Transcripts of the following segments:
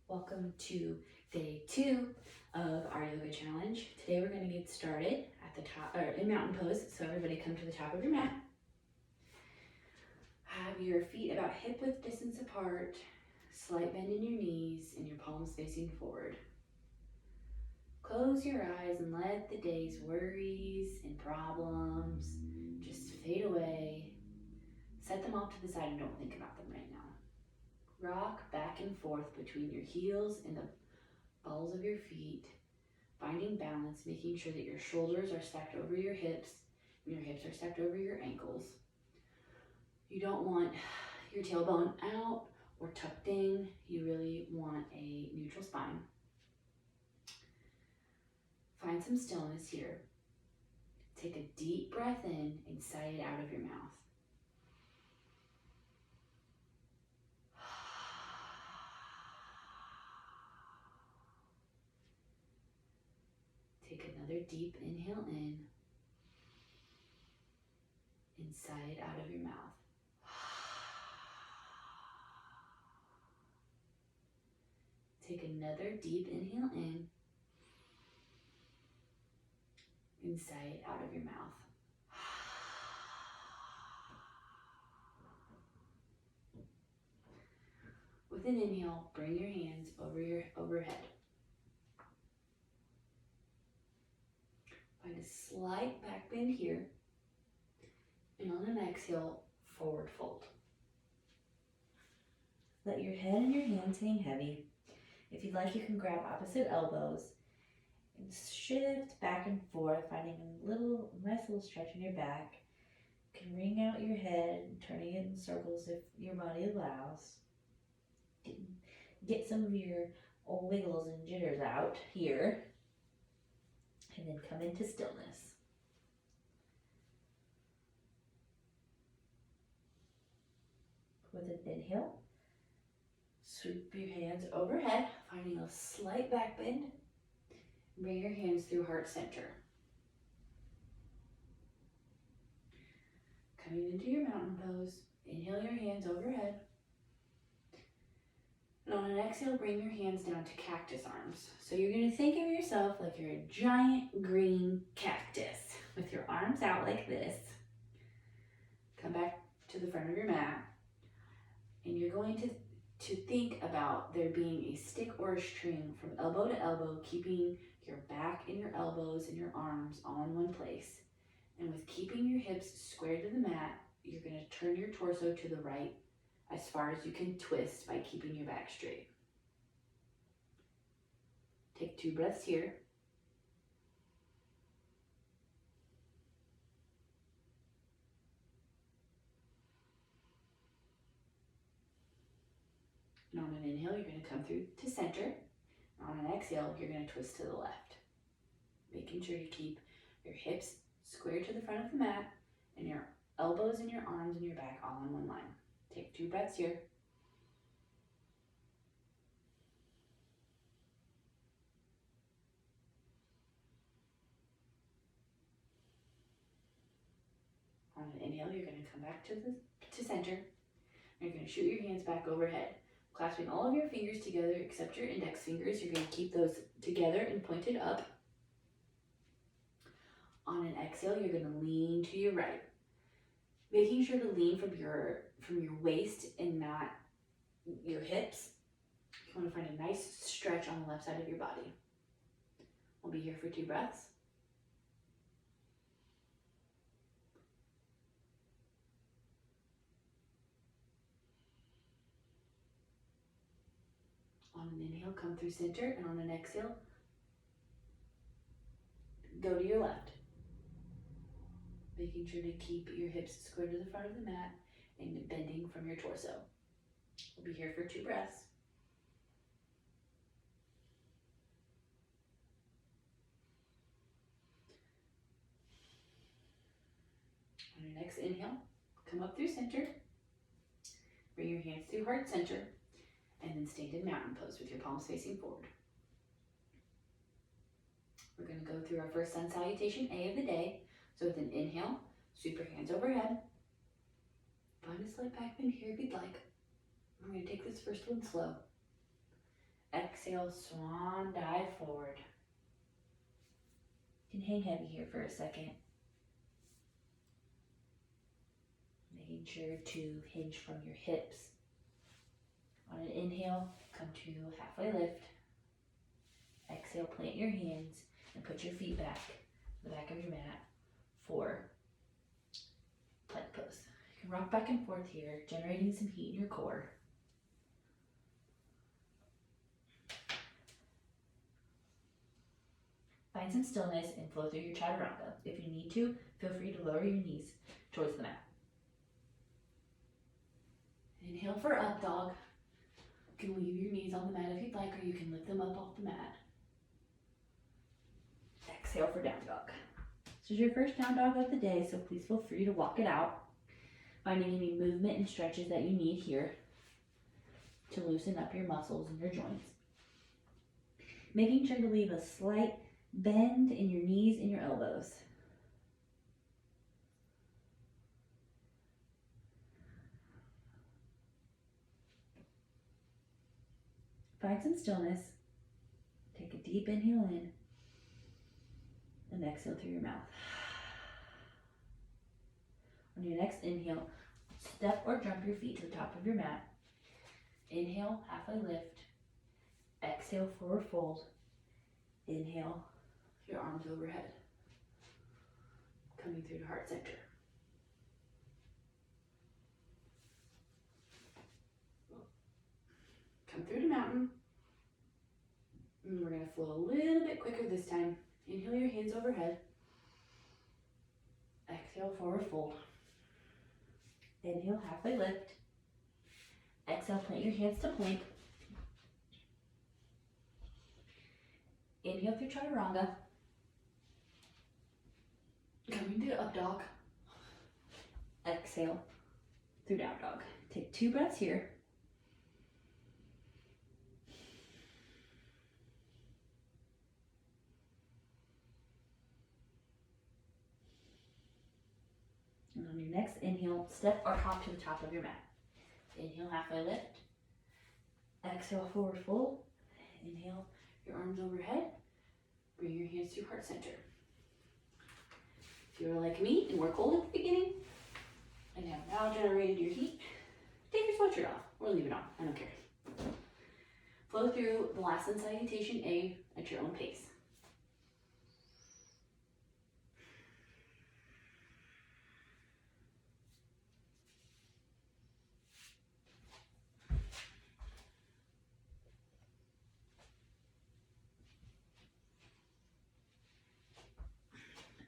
Welcome to day 2 of our yoga challenge. Today we're going to get started at the top, or in mountain pose. So everybody come to the top of your mat. Have your feet about hip width distance apart, slight bend in your knees, and your palms facing forward. Close your eyes and let the day's worries and problems just fade away. Set them off to the side and don't think about them right now. Rock back and forth between your heels and the balls of your feet, finding balance, making sure that your shoulders are stacked over your hips and your hips are stacked over your ankles. You don't want your tailbone out or tucked in. You really want a neutral spine. Find some stillness here. Take a deep breath in and sigh it out of your mouth. Take another deep inhale in and sigh it out of your mouth. Take another deep inhale in and sigh it out of your mouth. With an inhale, bring your hands over your overhead. Find a slight back bend here. And on an exhale, forward fold. Let your head and your hands hang heavy. If you'd like, you can grab opposite elbows and shift back and forth, finding a nice little stretch in your back. You can wring out your head, turning it in circles if your body allows. Get some of your old wiggles and jitters out here. And then come into stillness. With an inhale, sweep your hands overhead, finding a slight back bend. Bring your hands through heart center. Coming into your mountain pose, inhale your hands overhead. And on an exhale, bring your hands down to cactus arms. So you're going to think of yourself like you're a giant green cactus with your arms out like this. Come back to the front of your mat. And you're going to think about there being a stick or a string from elbow to elbow, keeping your back and your elbows and your arms all in one place. And with keeping your hips square to the mat, you're going to turn your torso to the right as far as you can twist by keeping your back straight. Take 2 breaths here. And on an inhale, you're going to come through to center. On an exhale, you're going to twist to the left. Making sure you keep your hips square to the front of the mat and your elbows and your arms and your back all in one line. Take 2 breaths here. On an inhale, you're going to come back to center. And you're going to shoot your hands back overhead. Clasping all of your fingers together except your index fingers. You're going to keep those together and pointed up. On an exhale, you're going to lean to your right. Making sure to lean from your waist and not your hips. You want to find a nice stretch on the left side of your body. We'll be here for 2 breaths. On an inhale, come through center, and on an exhale, go to your left. Making sure to keep your hips square to the front of the mat and bending from your torso. We'll be here for 2 breaths. On your next inhale, come up through center. Bring your hands through heart center. And then stand in mountain pose with your palms facing forward. We're going to go through our first sun salutation A of the day. So with an inhale, sweep your hands overhead. Find a slight back bend here if you'd like. We're going to take this first one slow. Exhale, swan dive forward. You can hang heavy here for a second. Making sure to hinge from your hips. On an inhale, come to halfway lift. Exhale, plant your hands and put your feet back, the back of your mat for plank pose. You can rock back and forth here, generating some heat in your core. Find some stillness and flow through your chaturanga. If you need to, feel free to lower your knees towards the mat. Inhale for up dog. You can leave your knees on the mat if you'd like, or you can lift them up off the mat. Exhale for down dog. This is your first down dog of the day, so please feel free to walk it out. Finding any movement and stretches that you need here to loosen up your muscles and your joints. Making sure to leave a slight bend in your knees and your elbows. Find some stillness. Take a deep inhale in and exhale through your mouth. On your next inhale, step or jump your feet to the top of your mat. Inhale, halfway lift. Exhale, forward fold. Inhale, your arms overhead. Coming through to heart center. Come through to mountain. And we're going to flow a little bit quicker this time. Inhale your hands overhead. Exhale, forward fold. Inhale, halfway lift. Exhale, plant your hands to plank. Inhale through chaturanga. Coming to up dog. Exhale through down dog. Take 2 breaths here. And on your next inhale, step or hop to the top of your mat. Inhale, halfway lift. Exhale, forward fold. Inhale, your arms overhead. Bring your hands to heart center. If you're like me and were cold at the beginning and have now generated your heat, take your sweatshirt off or leave it on. I don't care. Flow through the last and salutation A at your own pace.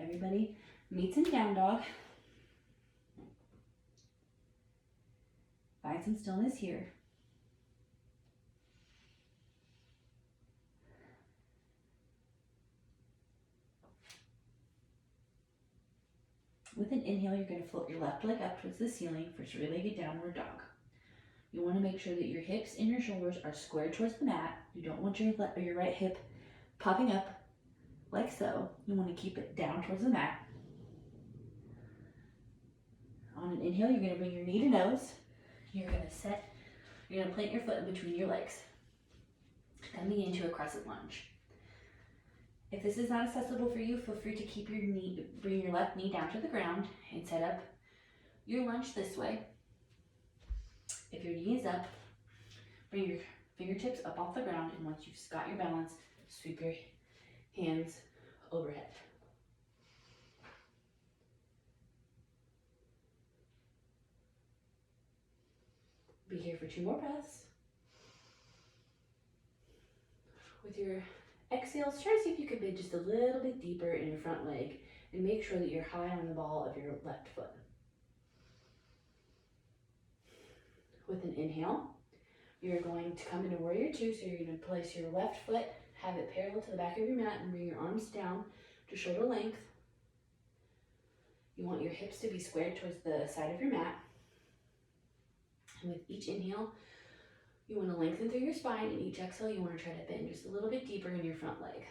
Everybody meets in down dog. Find some stillness here. With an inhale, you're going to float your left leg up towards the ceiling for three-legged downward dog. You want to make sure that your hips and your shoulders are squared towards the mat. You don't want your right hip popping up like so. You want to keep it down towards the mat. On an inhale, you're going to bring your knee to nose. You're going to plant your foot in between your legs. Coming into a crescent lunge. If this is not accessible for you, feel free to bring your left knee down to the ground and set up your lunge this way. If your knee is up, bring your fingertips up off the ground, and once you've got your balance, sweep your hands overhead. Be here for 2 more breaths. With your exhales, try to see if you can bend just a little bit deeper in your front leg and make sure that you're high on the ball of your left foot. With an inhale, you're going to come into warrior 2, so you're going to place your left foot, have it parallel to the back of your mat, and bring your arms down to shoulder length. You want your hips to be squared towards the side of your mat. And with each inhale, you want to lengthen through your spine, and each exhale, you want to try to bend just a little bit deeper in your front leg.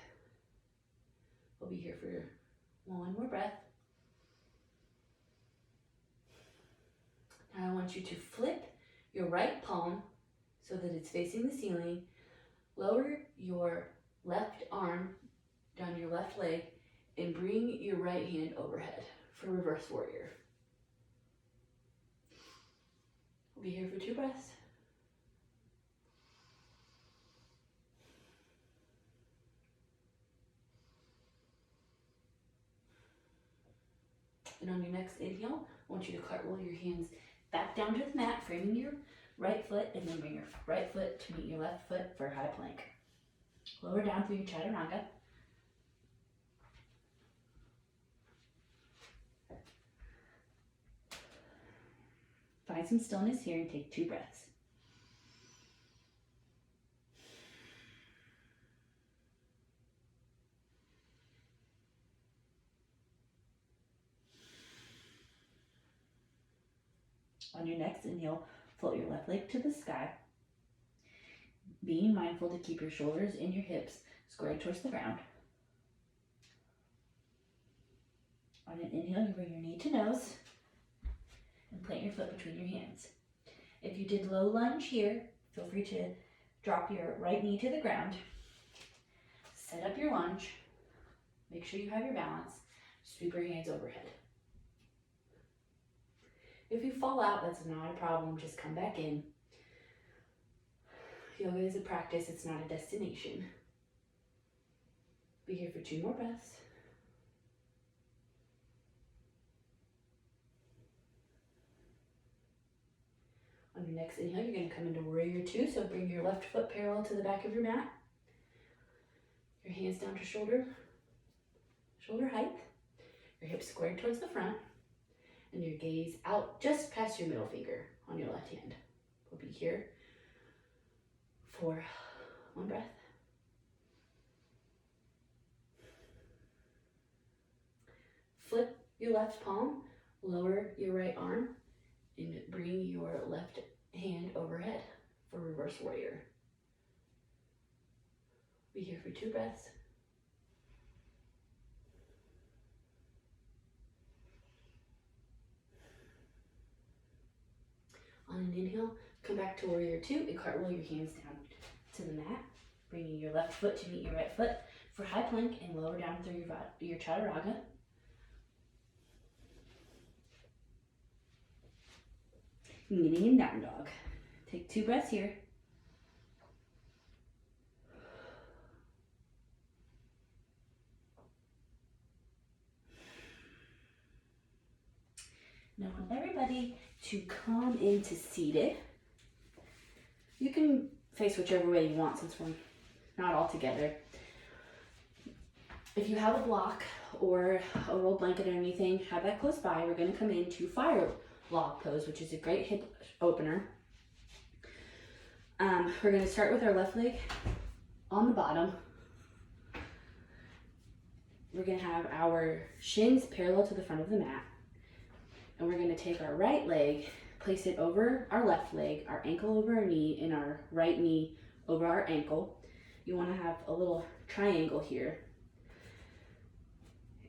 We'll be here for 1 more breath. Now I want you to flip your right palm so that it's facing the ceiling, Lower your left arm down your left leg and bring your right hand overhead for reverse warrior. We'll be here for 2 breaths. And on your next inhale, I want you to cartwheel your hands back down to the mat, framing your right foot, and then bring your right foot to meet your left foot for high plank. Lower down through your chaturanga. Find some stillness here and take 2 breaths. On your next inhale, float your left leg to the sky, being mindful to keep your shoulders and your hips squared towards the ground. On an inhale, you bring your knee to nose and plant your foot between your hands. If you did low lunge here, feel free to drop your right knee to the ground, set up your lunge, make sure you have your balance, sweep your hands overhead. If you fall out, that's not a problem, just come back in. Yoga is a practice, it's not a destination. Be here for 2 more breaths. On your next inhale, you're going to come into warrior 2, so bring your left foot parallel to the back of your mat. Your hands down to shoulder height. Your hips squared towards the front. And your gaze out just past your middle finger on your left hand. We'll be here for 1 breath. Flip your left palm, lower your right arm, and bring your left hand overhead for reverse warrior. Be here for 2 breaths. On an inhale, come back to warrior 2 and cartwheel your hands down to the mat, bringing your left foot to meet your right foot for high plank and lower down through your chaturanga. And getting in down dog. Take 2 breaths here. Now I want everybody to come into seated. You can face whichever way you want since we're not all together. If you have a block or a rolled blanket or anything, have that close by. We're going to come into fire log pose, which is a great hip opener. We're going to start with our left leg on the bottom. We're going to have our shins parallel to the front of the mat. And we're going to take our right leg, place it over our left leg, our ankle over our knee, and our right knee over our ankle. You want to have a little triangle here.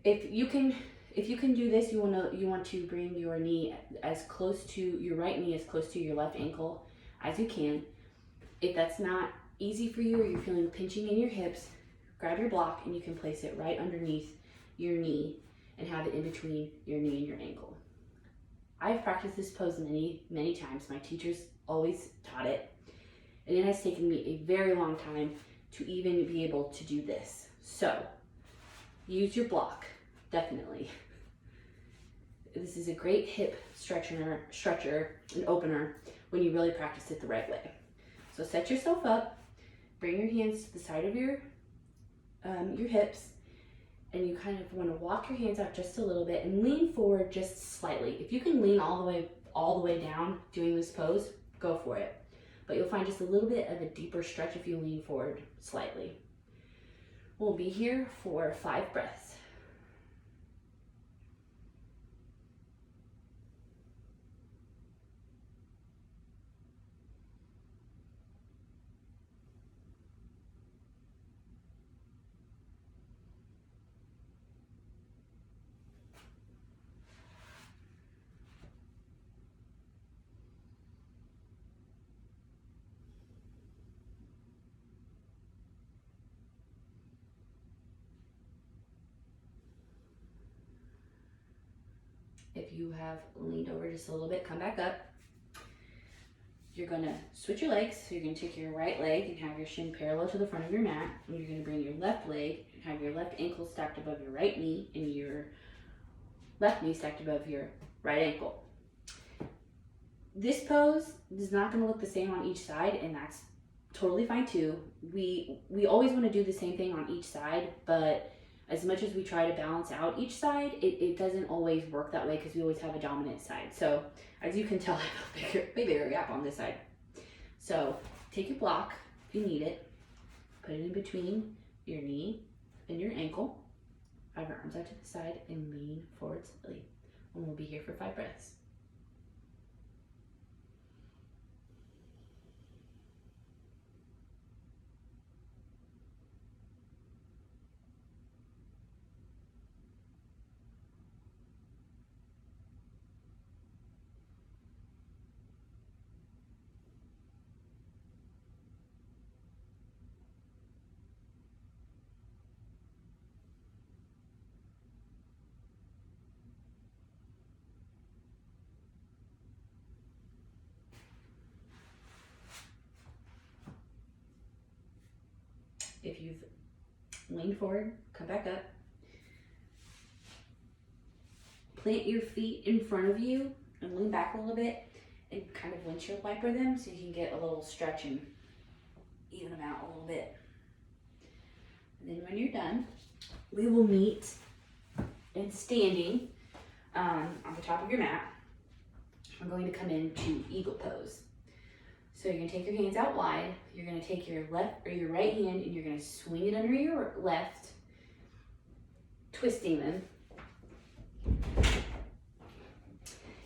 If you can do this, you want to bring your knee as close to your right knee as close to your left ankle as you can. If that's not easy for you or you're feeling pinching in your hips, grab your block and you can place it right underneath your knee and have it in between your knee and your ankle. I've practiced this pose many, many times. My teachers always taught it. And it has taken me a very long time to even be able to do this. So, use your block, definitely. This is a great hip stretcher and opener when you really practice it the right way. So set yourself up, bring your hands to the side of your hips, and you kind of want to walk your hands out just a little bit and lean forward just slightly. If you can lean all the way down doing this pose, go for it. But you'll find just a little bit of a deeper stretch if you lean forward slightly. We'll be here for 5 breaths. If you have leaned over just a little bit, come back up. You're gonna switch your legs. So you're gonna take your right leg and have your shin parallel to the front of your mat. And you're gonna bring your left leg and have your left ankle stacked above your right knee and your left knee stacked above your right ankle. This pose is not gonna look the same on each side, and that's totally fine too. We always wanna do the same thing on each side, but as much as we try to balance out each side, it doesn't always work that way because we always have a dominant side. So as you can tell, I have a way bigger gap on this side. So take your block, if you need it, put it in between your knee and your ankle. Have your arms out to the side and lean forward slightly. And we'll be here for 5 breaths. If you've leaned forward, come back up. Plant your feet in front of you and lean back a little bit and kind of windshield wiper them so you can get a little stretch and even them out a little bit. And then when you're done, we will meet in standing on the top of your mat. We're going to come into eagle pose. So you're gonna take your hands out wide. You're gonna take your left or your right hand and you're gonna swing it under your left, twisting them.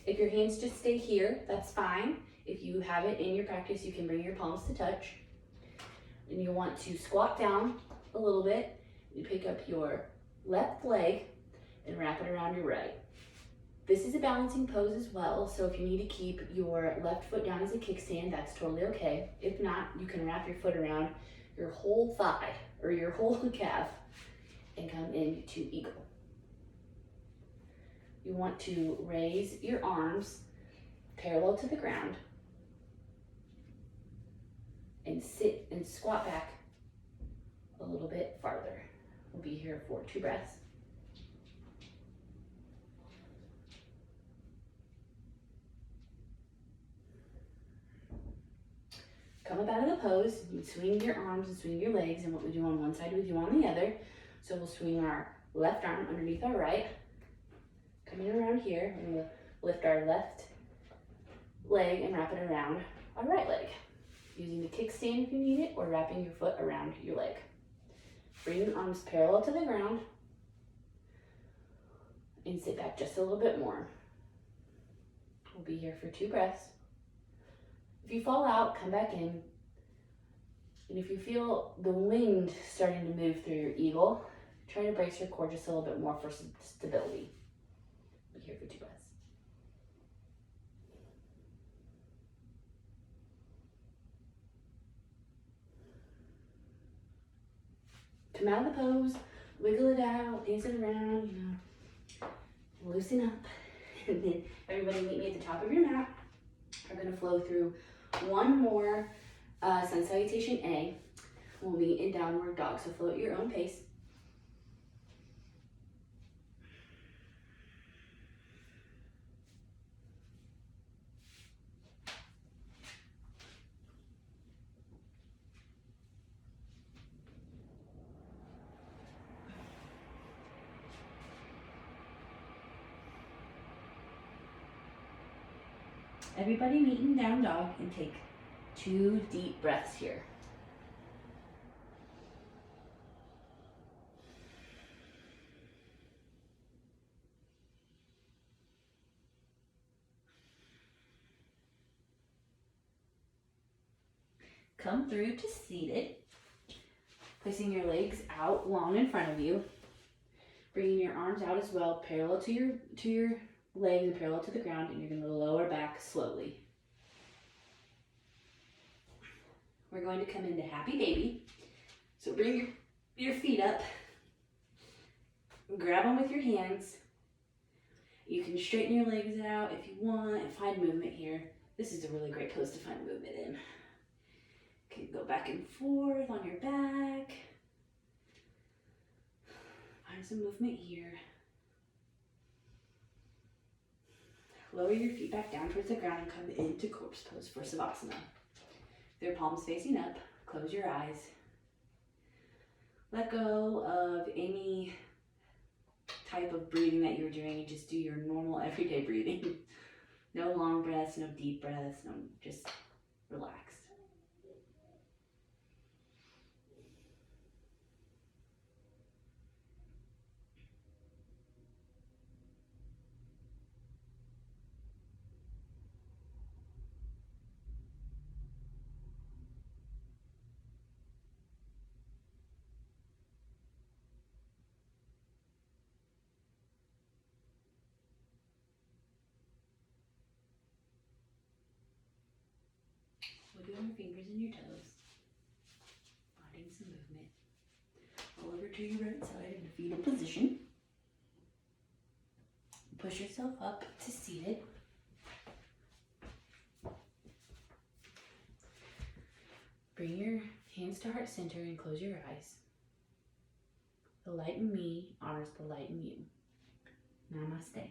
If your hands just stay here, that's fine. If you have it in your practice, you can bring your palms to touch. And you want to squat down a little bit. You pick up your left leg and wrap it around your right. This is a balancing pose as well, so if you need to keep your left foot down as a kickstand, that's totally okay. If not, you can wrap your foot around your whole thigh or your whole calf and come into eagle. You want to raise your arms parallel to the ground and sit and squat back a little bit farther. We'll be here for 2 breaths. Come up out of the pose, you swing your arms and swing your legs, and what we do on one side, we do on the other. So we'll swing our left arm underneath our right. Coming around here, and we'll lift our left leg and wrap it around our right leg. Using the kickstand if you need it, or wrapping your foot around your leg. Bring your arms parallel to the ground, and sit back just a little bit more. We'll be here for 2 breaths. If you fall out, come back in. And if you feel the wind starting to move through your eagle, try to brace your core just a little bit more for some stability. Be here for 2 breaths. Come out of the pose, wiggle it out, dance it around, loosen up. And then everybody meet me at the top of your mat. We're gonna flow through one more sun salutation A. We'll meet in downward dog, so flow at your own pace. Everybody meet in down dog and take 2 deep breaths here. Come through to seated, placing your legs out long in front of you, bringing your arms out as well, parallel to your legs and parallel to the ground, and you're going to lower back slowly. We're going to come into happy baby. So bring your feet up, grab them with your hands, You can straighten your legs out if you want and find movement here. This is a really great pose to find movement in. You can go back and forth on your back. Find some movement here. Lower your feet back down towards the ground and come into corpse pose for Savasana. With your palms facing up, close your eyes. Let go of any type of breathing that you're doing and just do your normal everyday breathing. No long breaths, no deep breaths, no, just relax. Wiggle your fingers and your toes. Finding some movement. Roll over to your right side in a fetal position. Push yourself up to seated. Bring your hands to heart center and close your eyes. The light in me honors the light in you. Namaste.